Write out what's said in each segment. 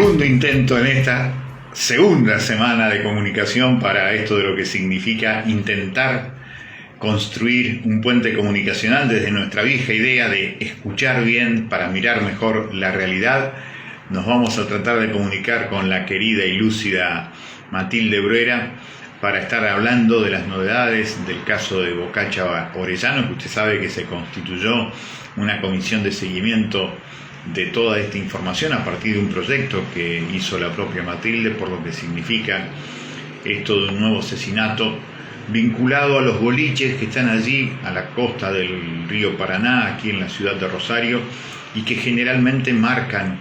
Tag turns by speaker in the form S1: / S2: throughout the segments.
S1: segundo intento en esta segunda semana de comunicación para esto de lo que significa intentar construir un puente comunicacional desde nuestra vieja idea de escuchar bien para mirar mejor la realidad. Nos vamos a tratar de comunicar con la querida y lúcida Matilde Bruera para estar hablando de las novedades del caso de Bocacha Orellano, que usted sabe que se constituyó una comisión de seguimiento de toda esta información a partir de un proyecto que hizo la propia Matilde, por lo que significa esto de un nuevo asesinato vinculado a los boliches que están allí a la costa del río Paraná, aquí en la ciudad de Rosario, y que generalmente marcan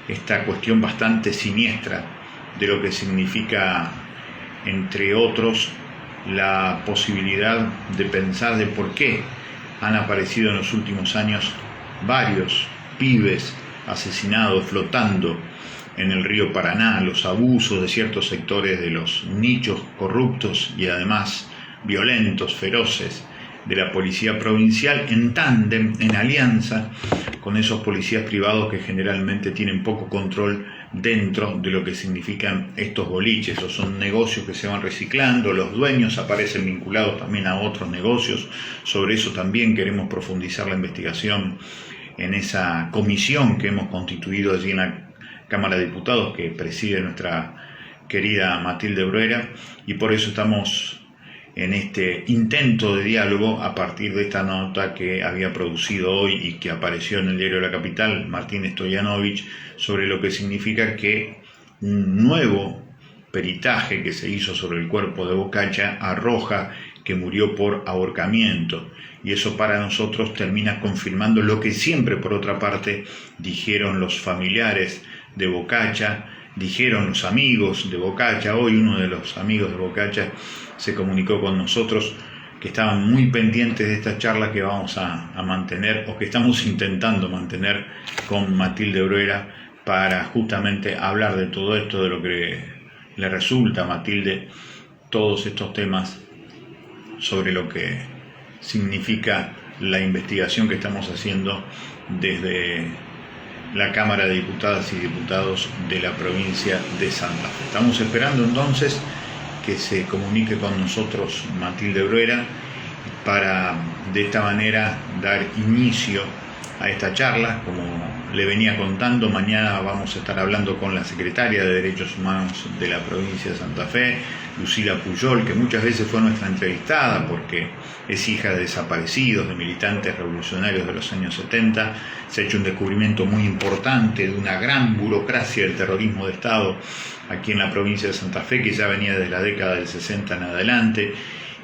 S1: esta cuestión bastante siniestra de lo que significa, entre otros, la posibilidad de pensar de por qué han aparecido en los últimos años varios pibes asesinados flotando en el río Paraná, los abusos de ciertos sectores de los nichos corruptos y además violentos, feroces de la policía provincial en tándem, en alianza con esos policías privados que generalmente tienen poco control dentro de lo que significan estos boliches, o son negocios que se van reciclando, los dueños aparecen vinculados también a otros negocios. Sobre eso también queremos profundizar la investigación en esa comisión que hemos constituido allí en la Cámara de Diputados, que preside nuestra querida Matilde Bruera, y por eso estamos en este intento de diálogo a partir de esta nota que había producido hoy y que apareció en el diario La Capital, Martín Stoyanovich, sobre lo que significa que un nuevo peritaje que se hizo sobre el cuerpo de Bocacha arroja que murió por ahorcamiento, y eso para nosotros termina confirmando lo que siempre, por otra parte, dijeron los familiares de Bocacha, dijeron los amigos de Bocacha. Hoy uno de los amigos de Bocacha se comunicó con nosotros que estaban muy pendientes de esta charla que vamos a mantener, o que estamos intentando mantener con Matilde Bruera, para justamente hablar de todo esto, de lo que le resulta a Matilde todos estos temas sobre lo que significa la investigación que estamos haciendo desde la Cámara de Diputadas y Diputados de la provincia de Santa Fe. Estamos esperando entonces que se comunique con nosotros Matilde Bruera para de esta manera dar inicio a esta charla. Como le venía contando, mañana vamos a estar hablando con la secretaria de Derechos Humanos de la provincia de Santa Fe, Lucila Pujol, que muchas veces fue nuestra entrevistada porque es hija de desaparecidos, de militantes revolucionarios de los años 70. Se ha hecho un descubrimiento muy importante de una gran burocracia del terrorismo de Estado aquí en la provincia de Santa Fe, que ya venía desde la década del 60 en adelante,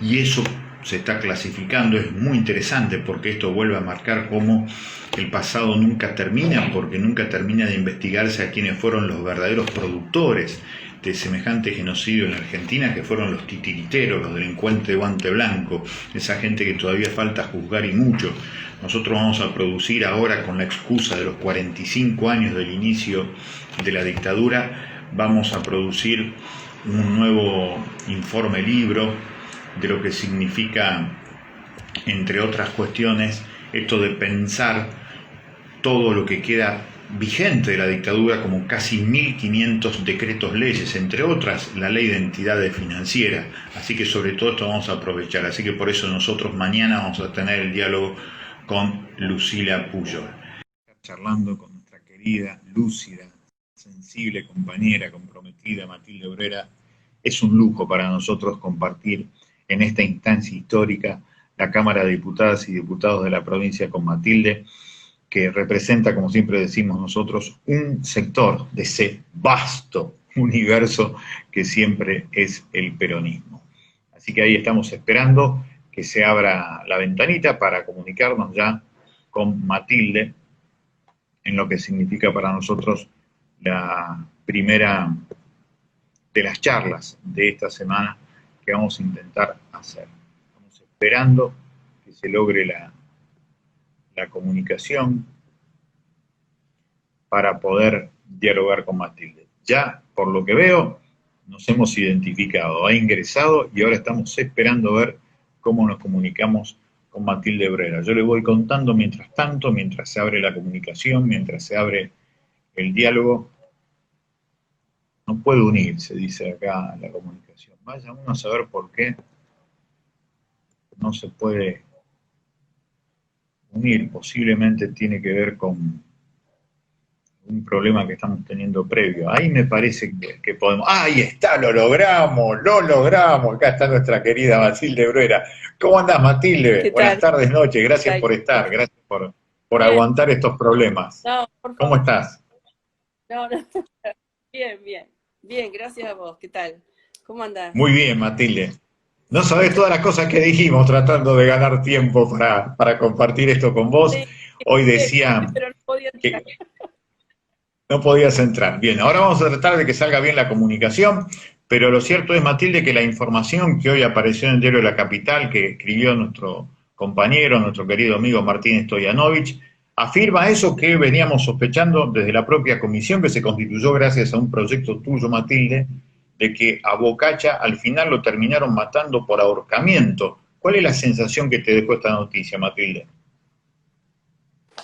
S1: y eso se está clasificando. Es muy interesante porque esto vuelve a marcar cómo el pasado nunca termina, porque nunca termina de investigarse a quienes fueron los verdaderos productores de semejante genocidio en la Argentina, que fueron los titiriteros, los delincuentes de guante blanco, esa gente que todavía falta juzgar y mucho. Nosotros vamos a producir ahora, con la excusa de los 45 años del inicio de la dictadura, vamos a producir un nuevo informe libro de lo que significa, entre otras cuestiones, esto de pensar todo lo que queda vigente de la dictadura, como casi 1500 decretos leyes, entre otras la ley de entidades financieras. Así que sobre todo esto vamos a aprovechar. Así que por eso nosotros mañana vamos a tener el diálogo con Lucila Pujol. Charlando con nuestra querida, lúcida, sensible compañera, comprometida Matilde Bruera. Es un lujo para nosotros compartir en esta instancia histórica la Cámara de Diputadas y Diputados de la provincia con Matilde, que representa, como siempre decimos nosotros, un sector de ese vasto universo que siempre es el peronismo. Así que ahí estamos esperando que se abra la ventanita para comunicarnos ya con Matilde en lo que significa para nosotros la primera de las charlas de esta semana que vamos a intentar hacer. Estamos esperando que se logre la comunicación para poder dialogar con Matilde. Ya, por lo que veo, nos hemos identificado, ha ingresado y ahora estamos esperando ver cómo nos comunicamos con Matilde Bruera. Yo le voy contando mientras tanto, mientras se abre la comunicación, mientras se abre el diálogo, no puede unirse, dice acá la comunicación. Vaya uno a saber por qué no se puede unir. Posiblemente tiene que ver con un problema que estamos teniendo previo. Ahí me parece que podemos... ¡Ah, ahí está! ¡Lo logramos! ¡Lo logramos! Acá está nuestra querida Matilde Bruera. ¿Cómo andás, Matilde?
S2: ¿Qué
S1: Buenas
S2: tal?
S1: tardes, noches.
S2: ¿Qué
S1: Gracias
S2: tal?
S1: por estar. Gracias por
S2: Bien,
S1: aguantar estos problemas.
S2: no, por
S1: ¿Cómo
S2: favor.
S1: estás?
S2: No, no. Bien, bien. Bien, gracias a vos. ¿Qué tal? ¿Cómo andás?
S1: Muy bien, Matilde. No sabés
S2: Muchas
S1: todas las cosas que dijimos tratando de ganar tiempo para compartir esto con vos.
S2: gracias.
S1: Hoy
S2: Escuché,
S1: decía
S2: pero no podía entrar.
S1: que no podías entrar. Bien, ahora vamos a tratar de que salga bien la comunicación, pero lo cierto es, Matilde, que la información que hoy apareció en el diario de La Capital, que escribió nuestro compañero, nuestro querido amigo Martín Stoyanovich, afirma eso que veníamos sospechando desde la propia comisión que se constituyó gracias a un proyecto tuyo, Matilde, de que a Bocacha al final lo terminaron matando por ahorcamiento. ¿Cuál es la sensación que te dejó esta noticia, Matilde?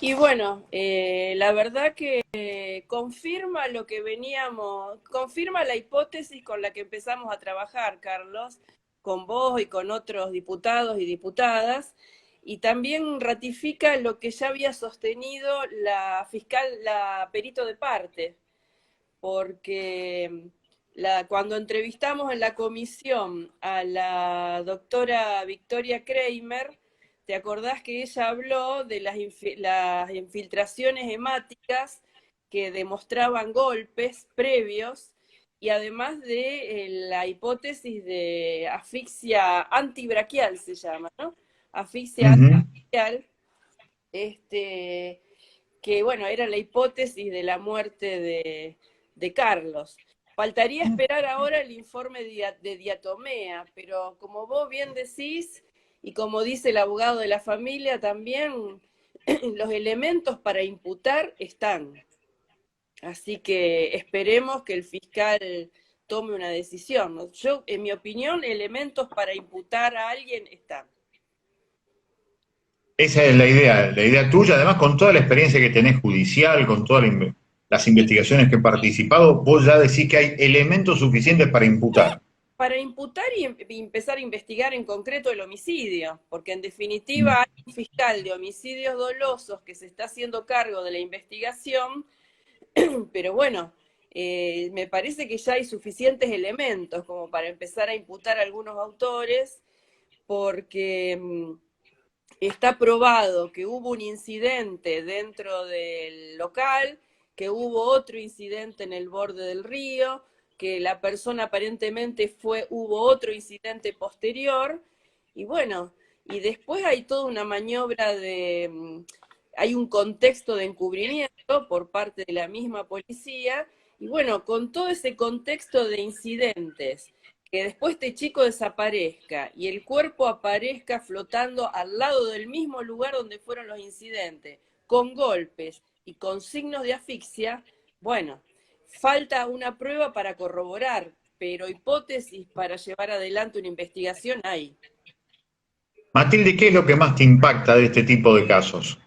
S2: Y bueno, la verdad que confirma lo que veníamos, confirma la hipótesis con la que empezamos a trabajar, Carlos, con vos y con otros diputados y diputadas, y también ratifica lo que ya había sostenido la fiscal, la perito de parte, porque cuando entrevistamos en la comisión a la doctora Victoria Kramer, ¿te acordás que ella habló de las infiltraciones hemáticas que demostraban golpes previos y además de la hipótesis de asfixia antibraquial, se llama, ¿no? Asfixia
S1: Ujú.
S2: antibraquial, este, que bueno, era la hipótesis de la muerte de Carlos. Faltaría esperar ahora el informe de diatomea, pero como vos bien decís, y como dice el abogado de la familia también, los elementos para imputar están. Así que esperemos que el fiscal tome una decisión. Yo, en mi opinión, elementos para imputar a alguien están.
S1: Esa es la idea tuya, además con toda la experiencia que tenés judicial, con todas las
S2: Y
S1: investigaciones que he participado, vos ya decís que hay elementos suficientes para imputar.
S2: para imputar y empezar a investigar en concreto el homicidio, porque en definitiva hay un fiscal de homicidios dolosos que se está haciendo cargo de la investigación, pero bueno, me parece que ya hay suficientes elementos como para empezar a imputar a algunos autores, porque está probado que hubo un incidente dentro del local, que hubo otro incidente en el borde del río, que la persona aparentemente hubo otro incidente posterior, y bueno, y después hay toda una maniobra hay un contexto de encubrimiento por parte de la misma policía, y bueno, con todo ese contexto de incidentes, que después este chico desaparezca y el cuerpo aparezca flotando al lado del mismo lugar donde fueron los incidentes, con golpes y con signos de asfixia, bueno, falta una prueba para corroborar, pero hipótesis para llevar adelante una investigación hay.
S1: Matilde, ¿qué es lo que más te impacta de este tipo de casos?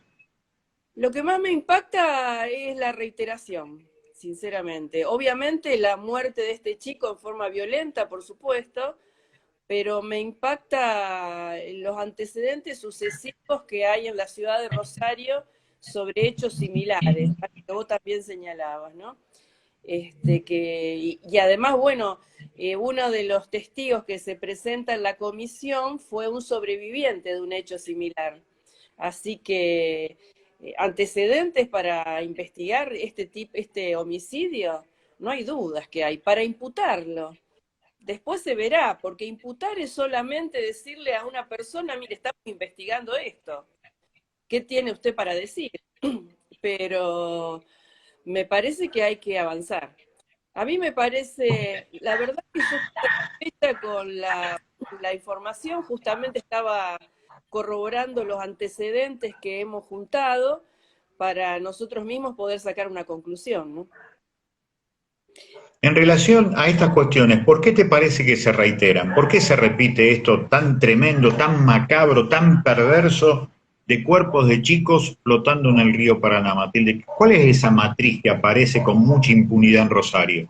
S2: Lo que más me impacta es la reiteración, sinceramente. Obviamente la muerte de este chico en forma violenta, por supuesto, pero me impacta los antecedentes sucesivos que hay en la ciudad de Rosario sobre hechos similares, que vos también señalabas, ¿no? Y además, bueno, uno de los testigos que se presenta en la comisión fue un sobreviviente de un hecho similar. Así que antecedentes para investigar este homicidio, no hay dudas que hay, para imputarlo. Después se verá, porque imputar es solamente decirle a una persona, mire, estamos investigando esto. ¿Qué tiene usted para decir? Pero me parece que hay que avanzar. A mí me parece, la verdad que yo estoy satisfecha con la información, justamente estaba corroborando los antecedentes que hemos juntado para nosotros mismos poder sacar una conclusión, ¿no?
S1: En relación a estas cuestiones, ¿por qué te parece que se reiteran? ¿Por qué se repite esto tan tremendo, tan macabro, tan perverso de cuerpos de chicos flotando en el río Paraná, Matilde? ¿Cuál es esa matriz que aparece con mucha impunidad en Rosario?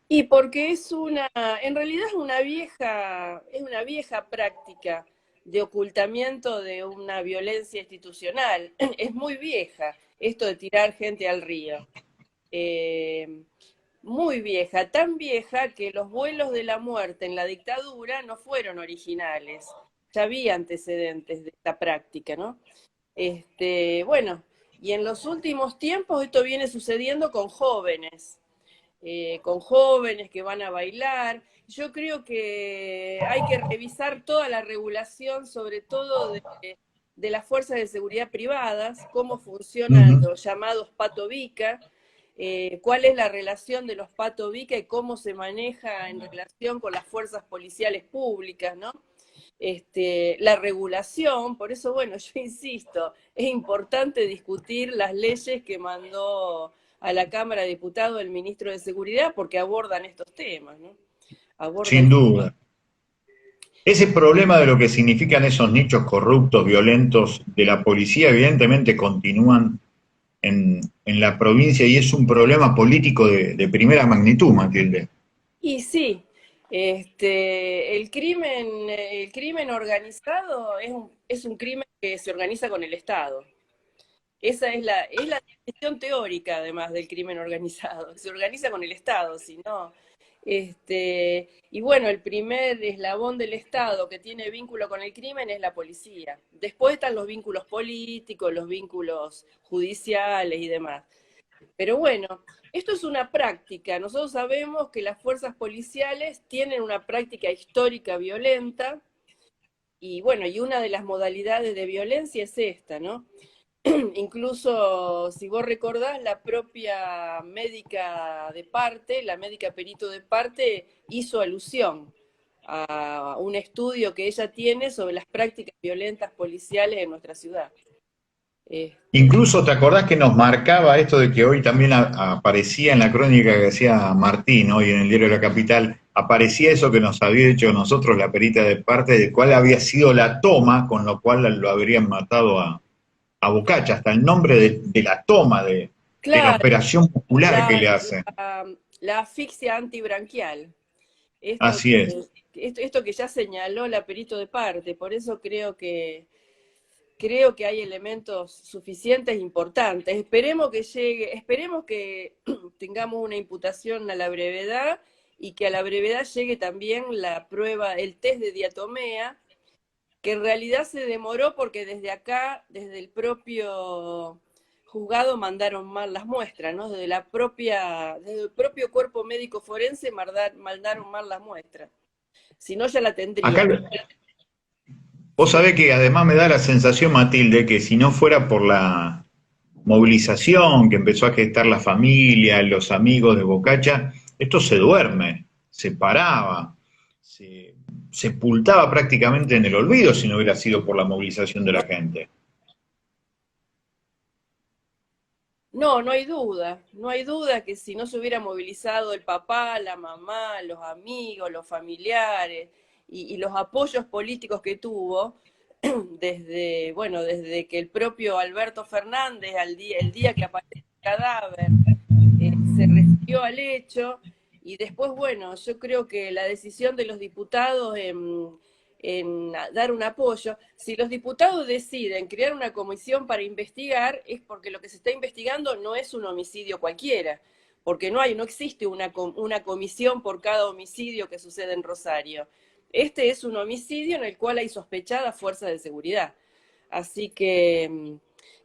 S2: Y porque en realidad es una vieja práctica de ocultamiento de una violencia institucional. Es muy vieja esto de tirar gente al río. Eh, Muy vieja, tan vieja que los vuelos de la muerte en la dictadura no fueron originales. Ya había antecedentes de esta práctica, ¿no? Bueno, y en los últimos tiempos esto viene sucediendo con jóvenes que van a bailar. Yo creo que hay que revisar toda la regulación, sobre todo de las fuerzas de seguridad privadas, cómo funcionan
S1: Ujú.
S2: los llamados Pato Vica, cuál es la relación de los Pato Vica y cómo se maneja en relación con las fuerzas policiales públicas, ¿no? La regulación, por eso, bueno, yo insisto, es importante discutir las leyes que mandó a la Cámara de Diputados el ministro de Seguridad porque abordan estos temas, ¿no?
S1: Sin
S2: Abordan.
S1: duda. Ese problema de lo que significan esos nichos corruptos, violentos de la policía, evidentemente continúan en la provincia y es un problema político de primera magnitud, Matilde.
S2: Y sí, el crimen organizado es un crimen que se organiza con el Estado. Esa es la definición teórica, además, del crimen organizado. Se organiza con el Estado, si no. Y bueno, el primer eslabón del Estado que tiene vínculo con el crimen es la policía. Después están los vínculos políticos, los vínculos judiciales y demás. Pero bueno, esto es una práctica. Nosotros sabemos que las fuerzas policiales tienen una práctica histórica violenta y bueno, y una de las modalidades de violencia es esta, ¿no? Incluso, si vos recordás, la propia médica de parte, la médica perito de parte, hizo alusión a un estudio que ella tiene sobre las prácticas violentas policiales en nuestra ciudad. Este,
S1: Incluso te acordás que nos marcaba esto de que hoy también aparecía en la crónica que hacía Martín, hoy en el diario de la Capital, aparecía eso que nos había hecho nosotros la perita de parte de cuál había sido la toma, con lo cual lo habrían matado a Bocacha, hasta el nombre de la toma, de la
S2: claro,
S1: operación popular que
S2: la,
S1: le hacen.
S2: la asfixia antibranquial,
S1: Así es.
S2: esto que ya señaló la perito de parte, por eso creo que hay elementos suficientes e importantes. Esperemos que llegue, esperemos que tengamos una imputación a la brevedad y que a la brevedad llegue también la prueba, el test de diatomea, que en realidad se demoró porque desde acá, desde el propio juzgado mandaron mal las muestras, ¿no? Desde el propio cuerpo médico forense mandaron mal las muestras. Si no, ya la
S1: Acá,
S2: tendríamos.
S1: vos
S2: Sí.
S1: sabés que además me da la sensación, Matilde, que si no fuera por la movilización que empezó a gestar la familia, los amigos de Bocacha, esto se duerme, se paraba, se sepultaba prácticamente en el olvido si no hubiera sido por la movilización de la gente.
S2: No, no hay duda que si no se hubiera movilizado el papá, la mamá, los amigos, los familiares y los apoyos políticos que tuvo, desde, bueno, desde que el propio Alberto Fernández, el día que aparece el cadáver, se refirió al hecho, y después, bueno, yo creo que la decisión de los diputados en dar un apoyo, si los diputados deciden crear una comisión para investigar, es porque lo que se está investigando no es un homicidio cualquiera, porque no existe una comisión por cada homicidio que sucede en Rosario. Este es un homicidio en el cual hay sospechadas fuerzas de seguridad. Así que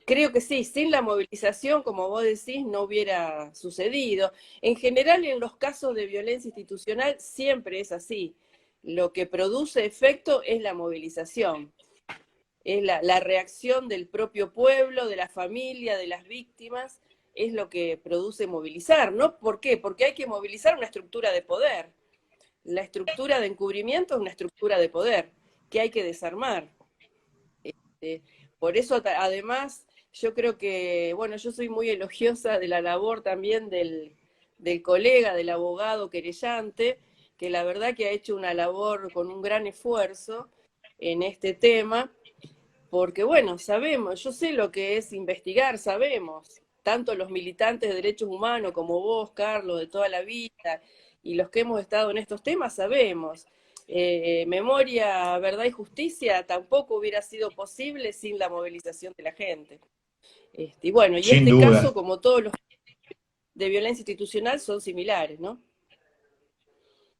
S2: creo que sí, sin la movilización, como vos decís, no hubiera sucedido. En general, en los casos de violencia institucional, siempre es así. Lo que produce efecto es la movilización, es la reacción del propio pueblo, de la familia, de las víctimas, es lo que produce movilizar, ¿no? ¿Por qué? Porque hay que movilizar una estructura de poder. La estructura de encubrimiento es una estructura de poder que hay que desarmar. Este, por eso, además, yo creo que, bueno, yo soy muy elogiosa de la labor también del colega, del abogado querellante, que la verdad que ha hecho una labor con un gran esfuerzo en este tema, porque bueno, sabemos, yo sé lo que es investigar, sabemos. tanto los militantes de derechos humanos como vos, Carlos, de toda la vida, y los que hemos estado en estos temas, sabemos. Memoria, verdad y justicia tampoco hubiera sido posible sin la movilización de la gente. Y bueno, y
S1: Sin
S2: este
S1: duda.
S2: caso, como todos los de violencia institucional, son similares, ¿no?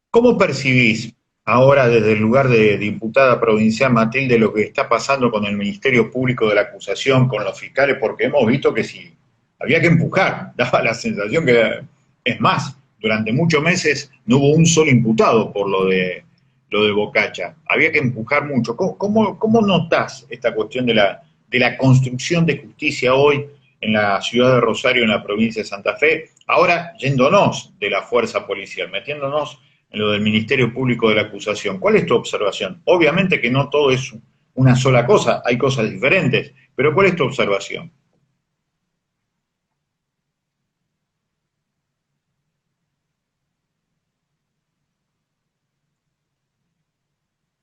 S1: ¿Cómo percibís ahora desde el lugar de diputada provincial, Matilde, lo que está pasando con el Ministerio Público de la Acusación, con los fiscales? Porque hemos visto que si había que empujar, daba la sensación que, es más, durante muchos meses no hubo un solo imputado por lo de Bocacha. Había que empujar mucho. ¿Cómo notás esta cuestión de la construcción de justicia hoy en la ciudad de Rosario, en la provincia de Santa Fe? Ahora yéndonos de la fuerza policial, metiéndonos en lo del Ministerio Público de la Acusación. ¿Cuál es tu observación? Obviamente que no todo es una sola cosa, hay cosas diferentes, pero ¿cuál es tu observación?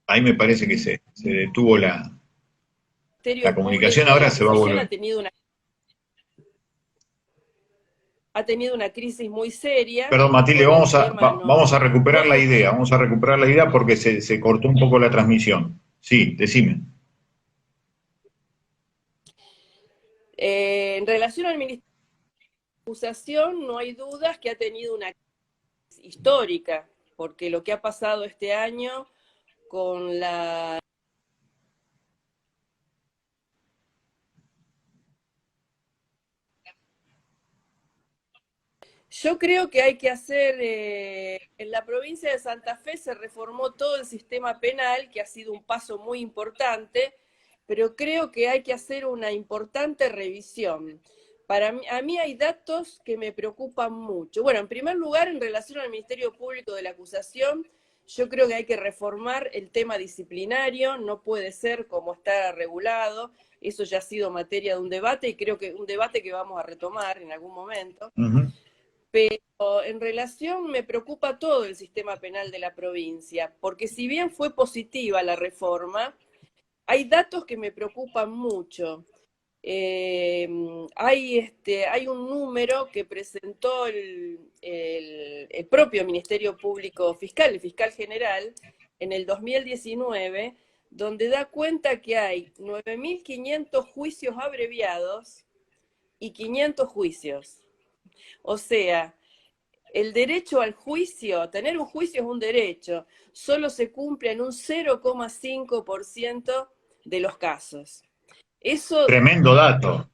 S1: Ahí me parece que se detuvo
S2: El
S1: la
S2: Ministerio
S1: comunicación,
S2: Público de
S1: ahora
S2: la
S1: se va a
S2: Acusación
S1: volver.
S2: ha tenido una crisis muy seria
S1: Perdón, Matilde,
S2: con el tema
S1: vamos a recuperar la
S2: no,
S1: idea, vamos a recuperar la idea porque se cortó un poco la transmisión. Sí, decime.
S2: en relación al Ministerio de la Acusación, no hay dudas que ha tenido una crisis histórica, porque lo que ha pasado este año con la... Yo creo que hay que hacer, en la provincia de Santa Fe se reformó todo el sistema penal, que ha sido un paso muy importante, pero creo que hay que hacer una importante revisión. A mí hay datos que me preocupan mucho. Bueno, en primer lugar, en relación al Ministerio Público de la Acusación, yo creo que hay que reformar el tema disciplinario, no puede ser como está regulado, eso ya ha sido materia de un debate y creo que un debate que vamos a retomar en algún momento.
S1: Uh -huh.
S2: Pero en relación me preocupa todo el sistema penal de la provincia, porque si bien fue positiva la reforma, hay datos que me preocupan mucho. Hay un número que presentó el propio Ministerio Público Fiscal, el fiscal general, en el 2019, donde da cuenta que hay 9.500 juicios abreviados y 500 juicios. O sea, el derecho al juicio, tener un juicio es un derecho, solo se cumple en un 0,5% de los casos. Eso
S1: Tremendo dato,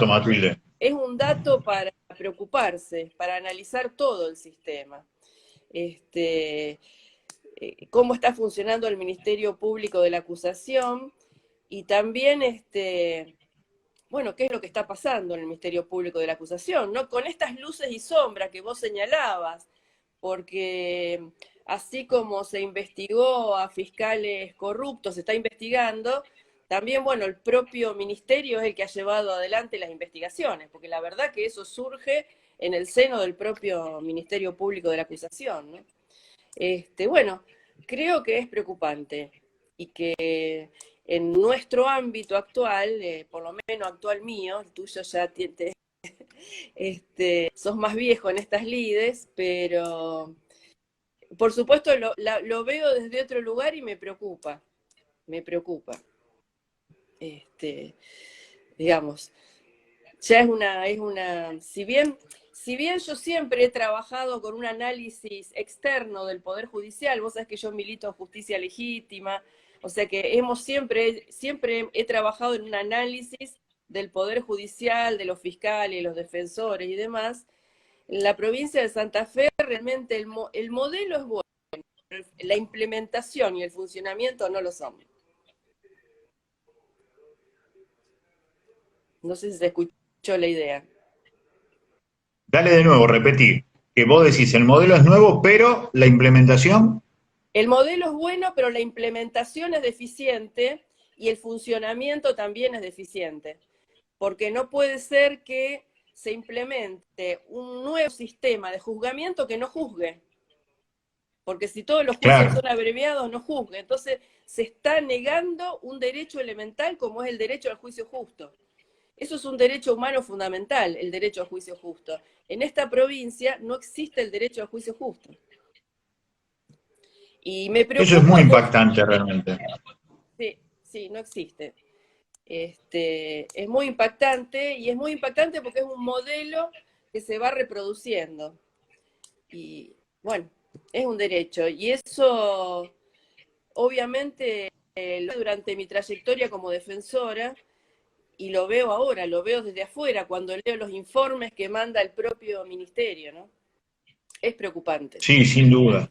S1: Matilde.
S2: es un dato para preocuparse, para analizar todo el sistema. Cómo está funcionando el Ministerio Público de la Acusación y también bueno, qué es lo que está pasando en el Ministerio Público de la Acusación, ¿no? Con estas luces y sombras que vos señalabas, porque así como se investigó a fiscales corruptos, se está investigando, también, bueno, el propio ministerio es el que ha llevado adelante las investigaciones, porque la verdad que eso surge en el seno del propio Ministerio Público de la Acusación, ¿no? Bueno, creo que es preocupante y que en nuestro ámbito actual, por lo menos actual mío, el tuyo ya sos más viejo en estas lides, pero por supuesto lo veo desde otro lugar y me preocupa, me preocupa. Digamos, ya si bien yo siempre he trabajado con un análisis externo del Poder Judicial, vos sabés que yo milito en justicia legítima, o sea que siempre he trabajado en un análisis del Poder Judicial, de los fiscales, los defensores y demás. En la provincia de Santa Fe realmente el modelo es bueno, la implementación y el funcionamiento no lo son. No sé si se escuchó la idea.
S1: Dale de nuevo, repetí. Que vos decís, el modelo es nuevo, pero la implementación.
S2: El modelo es bueno, pero la implementación es deficiente y el funcionamiento también es deficiente. Porque no puede ser que se implemente un nuevo sistema de juzgamiento que no juzgue. Porque si todos los juicios
S1: Claro.
S2: son abreviados, no juzgue. Entonces se está negando un derecho elemental como es el derecho al juicio justo. Eso es un derecho humano fundamental, el derecho a juicio justo. En esta provincia no existe el derecho a juicio justo. Y me
S1: Eso es
S2: preocupa
S1: muy
S2: porque...
S1: impactante realmente.
S2: Sí, sí, no existe. Es muy impactante, y es muy impactante porque es un modelo que se va reproduciendo. Y bueno, es un derecho. Y eso, obviamente, durante mi trayectoria como defensora, y lo veo ahora, lo veo desde afuera, cuando leo los informes que manda el propio ministerio, ¿no? Es preocupante.
S1: Sí, sin duda.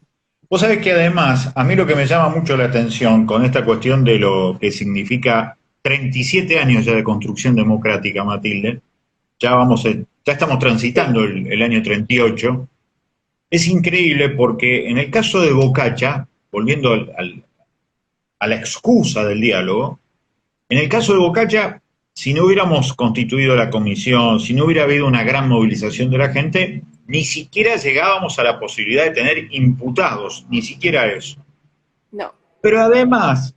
S1: Vos sabés que además, a mí lo que me llama mucho la atención con esta cuestión de lo que significa 37 años ya de construcción democrática, Matilde, ya estamos
S2: Sí,
S1: transitando el año 38, es increíble porque en el caso de Bocacha, volviendo a la excusa del diálogo, en el caso de Bocacha, si no hubiéramos constituido la comisión, si no hubiera habido una gran movilización de la gente, ni siquiera llegábamos a la posibilidad de tener imputados, ni siquiera eso.
S2: no,
S1: Pero además,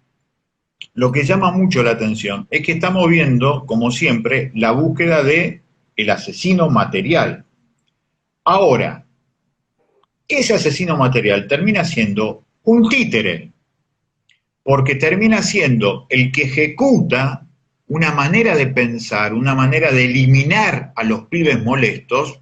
S1: lo que llama mucho la atención es que estamos viendo, como siempre, la búsqueda de el asesino material. Ahora, ese asesino material termina siendo un títere, porque termina siendo el que ejecuta una manera de pensar, una manera de eliminar a los pibes molestos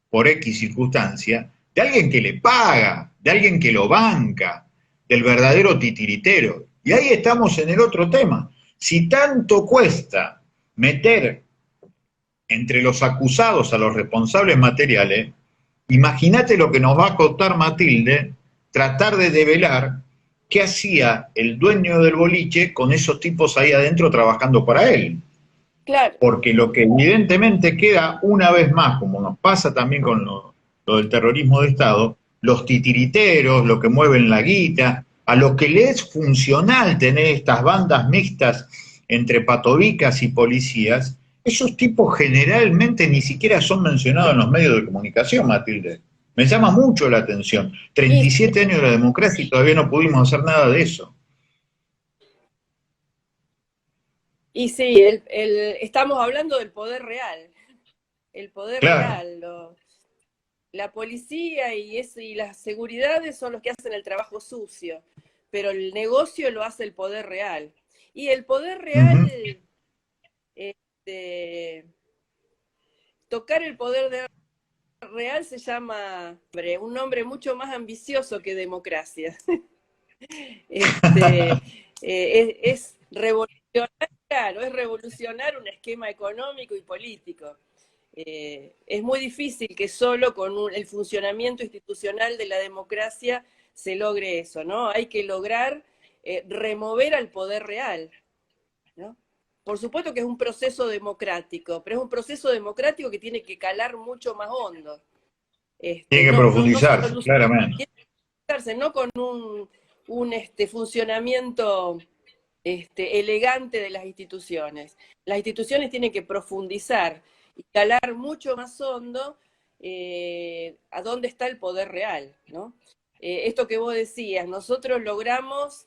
S1: por X circunstancia, de alguien que le paga, de alguien que lo banca, del verdadero titiritero. Y ahí estamos en el otro tema. Si tanto cuesta meter entre los acusados a los responsables materiales, imagínate lo que nos va a costar, Matilde, tratar de develar qué hacía el dueño del boliche con esos tipos ahí adentro trabajando para él.
S2: claro.
S1: Porque lo que evidentemente queda una vez más, como nos pasa también con lo del terrorismo de Estado, los titiriteros, lo que mueven la guita, a lo que le es funcional tener estas bandas mixtas entre patobicas y policías, esos tipos generalmente ni siquiera son mencionados en los medios de comunicación, Matilde. Me llama mucho la atención.
S2: Y,
S1: 37 años de la democracia y todavía no pudimos hacer nada de eso.
S2: y sí, estamos hablando del poder real. El poder
S1: Claro.
S2: real, la policía y las seguridades son los que hacen el trabajo sucio, pero el negocio lo hace el poder real. Y el poder real,
S1: Uh-huh.
S2: este, tocar el poder real se llama un nombre mucho más ambicioso que democracia. Es revolucionar, claro, es revolucionar un esquema económico y político. Es muy difícil que solo con el funcionamiento institucional de la democracia se logre eso, ¿no? Hay que lograr remover al poder real, ¿no? Por supuesto que es un proceso democrático, pero es un proceso democrático que tiene que calar mucho más hondo.
S1: Tiene que
S2: No se
S1: profundizarse,
S2: soluciona,
S1: claramente.
S2: no con un funcionamiento elegante de las instituciones. Las instituciones tienen que profundizar y calar mucho más hondo a dónde está el poder real, ¿no? Esto que vos decías, nosotros logramos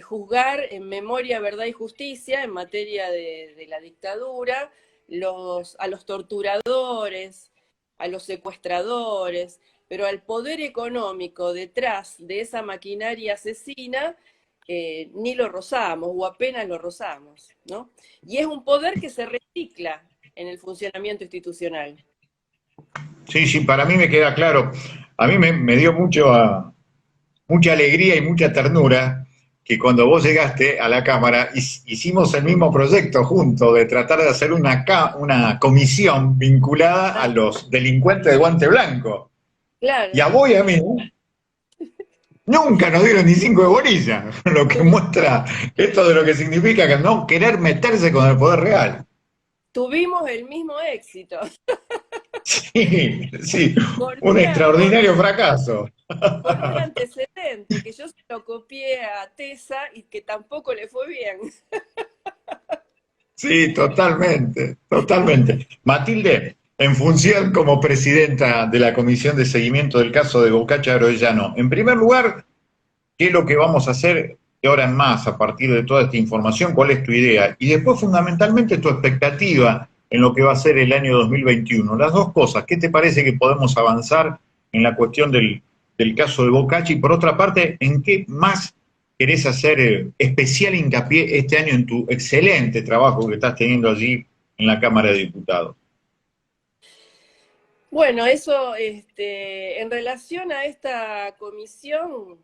S2: juzgar en memoria, verdad y justicia en materia de la dictadura a los torturadores, a los secuestradores, pero al poder económico detrás de esa maquinaria asesina ni lo rozamos o apenas lo rozamos, ¿no? Y es un poder que se recicla en el funcionamiento institucional.
S1: Sí, sí, para mí me queda claro. A mí me dio mucha alegría y mucha ternura que cuando vos llegaste a la Cámara hicimos el mismo proyecto juntos de tratar de hacer una comisión vinculada a los delincuentes de guante blanco. Y
S2: Claro.
S1: a vos y a mí nunca nos dieron ni 5 de bolilla, lo que muestra esto de lo que significa que no querer meterse con el poder real.
S2: Tuvimos el mismo éxito,
S1: Sí, sí,
S2: con,
S1: un
S2: una, con,
S1: extraordinario fracaso.
S2: con un antecedente, que yo se lo copié a Tesa y que tampoco le fue bien.
S1: Sí, totalmente, totalmente. Matilde, en función como presidenta de la Comisión de Seguimiento del caso de Bocacha Arellano, en primer lugar, ¿qué es lo que vamos a hacer de ahora en más, a partir de toda esta información, cuál es tu idea. Y después, fundamentalmente, tu expectativa en lo que va a ser el año 2021. Las dos cosas, ¿qué te parece que podemos avanzar en la cuestión del caso de Bocacci? Y por otra parte, ¿en qué más querés hacer especial hincapié este año en tu excelente trabajo que estás teniendo allí en la Cámara de Diputados?
S2: Bueno, eso, en relación a esta comisión,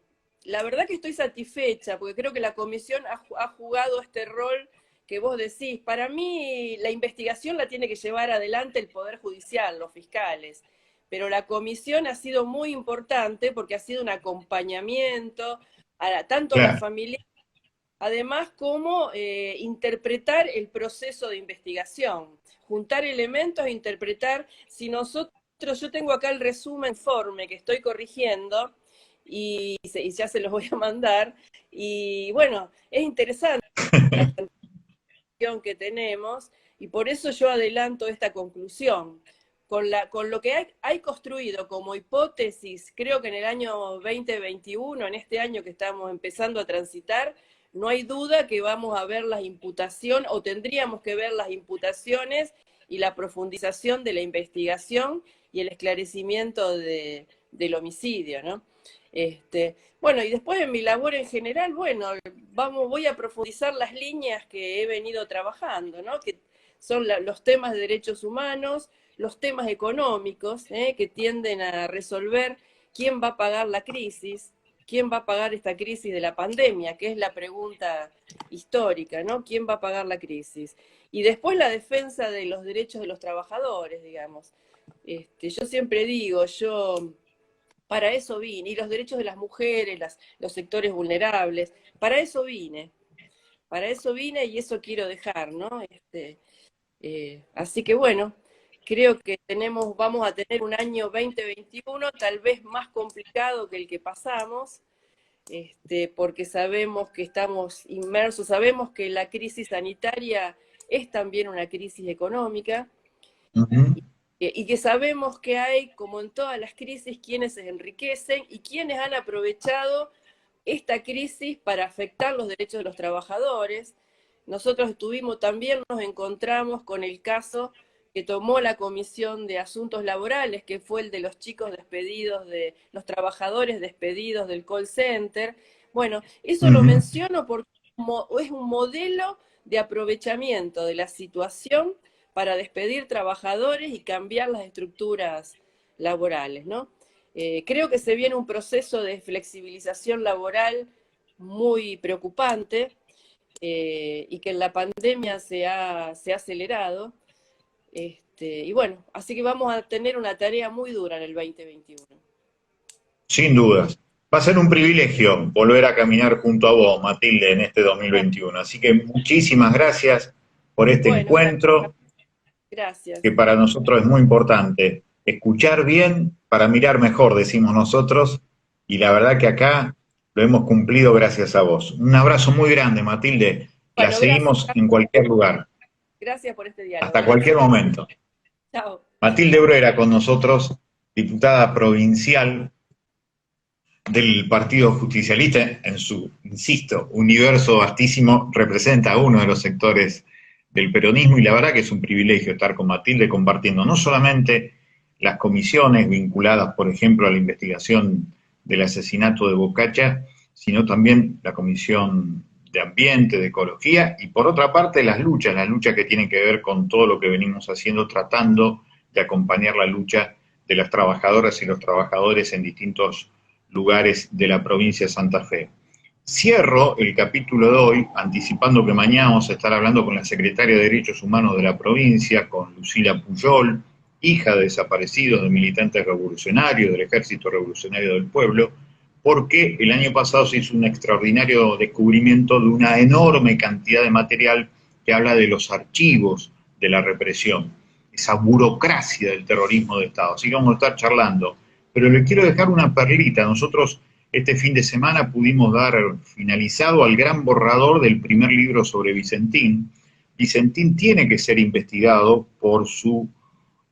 S2: la verdad que estoy satisfecha, porque creo que la comisión ha jugado este rol que vos decís. Para mí, la investigación la tiene que llevar adelante el Poder Judicial, los fiscales, pero la comisión ha sido muy importante porque ha sido un acompañamiento tanto a la
S1: Claro.
S2: familia, además como interpretar el proceso de investigación, juntar elementos e interpretar. Si nosotros, yo tengo acá el resumen informe que estoy corrigiendo y ya se los voy a mandar, y bueno, es interesante la cantidad que tenemos, y por eso yo adelanto esta conclusión. Con lo que hay construido como hipótesis, creo que en el año 2021, en este año que estamos empezando a transitar, no hay duda que vamos a ver las imputaciones, o tendríamos que ver las imputaciones y la profundización de la investigación y el esclarecimiento del homicidio, ¿no? Bueno, y después en mi labor en general, bueno, voy a profundizar las líneas que he venido trabajando, ¿no? Que son los temas de derechos humanos, los temas económicos, que tienden a resolver quién va a pagar la crisis, quién va a pagar esta crisis de la pandemia, que es la pregunta histórica, ¿no? ¿Quién va a pagar la crisis? Y después la defensa de los derechos de los trabajadores, digamos. Yo siempre digo, para eso vine, y los derechos de las mujeres, los sectores vulnerables, para eso vine y eso quiero dejar, ¿no? Así que bueno, creo que vamos a tener un año 2021 tal vez más complicado que el que pasamos, porque sabemos que estamos inmersos, sabemos que la crisis sanitaria es también una crisis económica,
S1: Ujú.
S2: y que sabemos que hay, como en todas las crisis, quienes se enriquecen y quienes han aprovechado esta crisis para afectar los derechos de los trabajadores. Nosotros también nos encontramos con el caso que tomó la Comisión de Asuntos Laborales, que fue el de los chicos despedidos, de los trabajadores despedidos del call center. Bueno, eso lo
S1: Ujú.
S2: menciono porque es un modelo de aprovechamiento de la situación para despedir trabajadores y cambiar las estructuras laborales, ¿no? Creo que se viene un proceso de flexibilización laboral muy preocupante, y que en la pandemia se ha acelerado. Y bueno, así que vamos a tener una tarea muy dura en el 2021.
S1: Sin dudas. Va a ser un privilegio volver a caminar junto a vos, Matilde, en este 2021. Así que muchísimas gracias por este
S2: Bueno,
S1: encuentro,
S2: gracias.
S1: que para nosotros es muy importante. Escuchar bien para mirar mejor, decimos nosotros, y la verdad que acá lo hemos cumplido gracias a vos. Un abrazo muy grande, Matilde. La
S2: Bueno, gracias,
S1: seguimos en cualquier lugar,
S2: gracias por este diálogo.
S1: hasta cualquier momento.
S2: Chao.
S1: Matilde Brera con nosotros, diputada provincial del Partido Justicialista, en su, insisto, universo vastísimo, representa a uno de los sectores del peronismo, y la verdad que es un privilegio estar con Matilde compartiendo no solamente las comisiones vinculadas, por ejemplo, a la investigación del asesinato de Bocaccia, sino también la comisión de ambiente, de ecología, y por otra parte las luchas que tienen que ver con todo lo que venimos haciendo, tratando de acompañar la lucha de las trabajadoras y los trabajadores en distintos lugares de la provincia de Santa Fe. Cierro el capítulo de hoy anticipando que mañana vamos a estar hablando con la secretaria de Derechos Humanos de la provincia, con Lucila Pujol, hija de desaparecidos, de militantes revolucionarios, del Ejército Revolucionario del Pueblo, porque el año pasado se hizo un extraordinario descubrimiento de una enorme cantidad de material que habla de los archivos de la represión, esa burocracia del terrorismo de Estado. Así que vamos a estar charlando. Pero le quiero dejar una perlita. Nosotros este fin de semana pudimos dar finalizado al gran borrador del primer libro sobre Vicentín. Vicentín tiene que ser investigado por su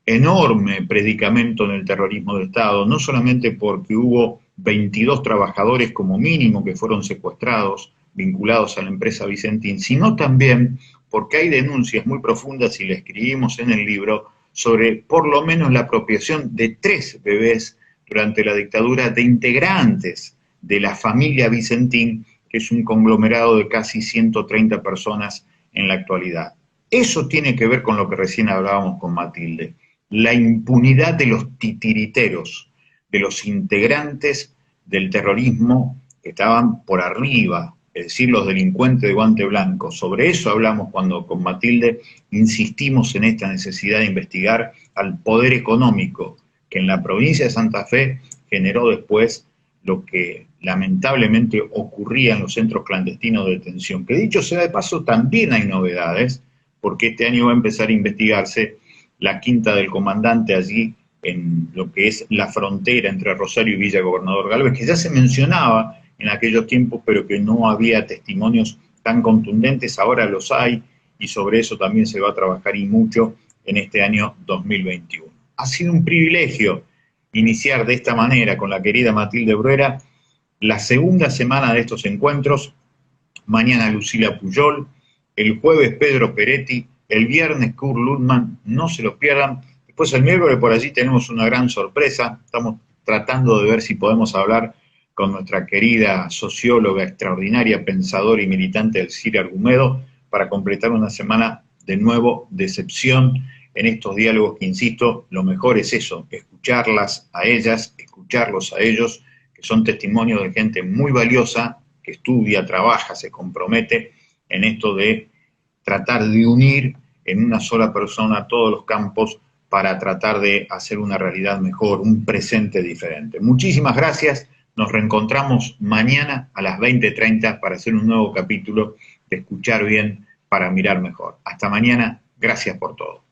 S1: enorme predicamento en el terrorismo de Estado, no solamente porque hubo 22 trabajadores como mínimo que fueron secuestrados, vinculados a la empresa Vicentín, sino también porque hay denuncias muy profundas, y le escribimos en el libro, sobre por lo menos la apropiación de 3 bebés durante la dictadura de integrantes de la familia Vicentín, que es un conglomerado de casi 130 personas en la actualidad. Eso tiene que ver con lo que recién hablábamos con Matilde, la impunidad de los titiriteros, de los integrantes del terrorismo que estaban por arriba, es decir, los delincuentes de guante blanco. Sobre eso hablamos cuando con Matilde insistimos en esta necesidad de investigar al poder económico que en la provincia de Santa Fe generó después lo que lamentablemente ocurría en los centros clandestinos de detención. Que dicho sea de paso, también hay novedades, porque este año va a empezar a investigarse la quinta del comandante allí en lo que es la frontera entre Rosario y Villa Gobernador Galvez, que ya se mencionaba en aquellos tiempos, pero que no había testimonios tan contundentes. Ahora los hay, y sobre eso también se va a trabajar, y mucho, en este año 2021. Ha sido un privilegio iniciar de esta manera con la querida Matilde Bruera la segunda semana de estos encuentros. Mañana Lucila Puyol, el jueves Pedro Peretti, el viernes Kurt Lundman, no se los pierdan. Después el miércoles por allí tenemos una gran sorpresa, estamos tratando de ver si podemos hablar con nuestra querida socióloga extraordinaria, pensadora y militante del CIR Argumedo, para completar una semana de nuevo de excepción en estos diálogos que, insisto, lo mejor es eso, escucharlas a ellas, escucharlos a ellos, que son testimonios de gente muy valiosa, que estudia, trabaja, se compromete en esto de tratar de unir en una sola persona todos los campos para tratar de hacer una realidad mejor, un presente diferente. Muchísimas gracias, nos reencontramos mañana a las 20:30 para hacer un nuevo capítulo de Escuchar Bien para Mirar Mejor. Hasta mañana, gracias por todo.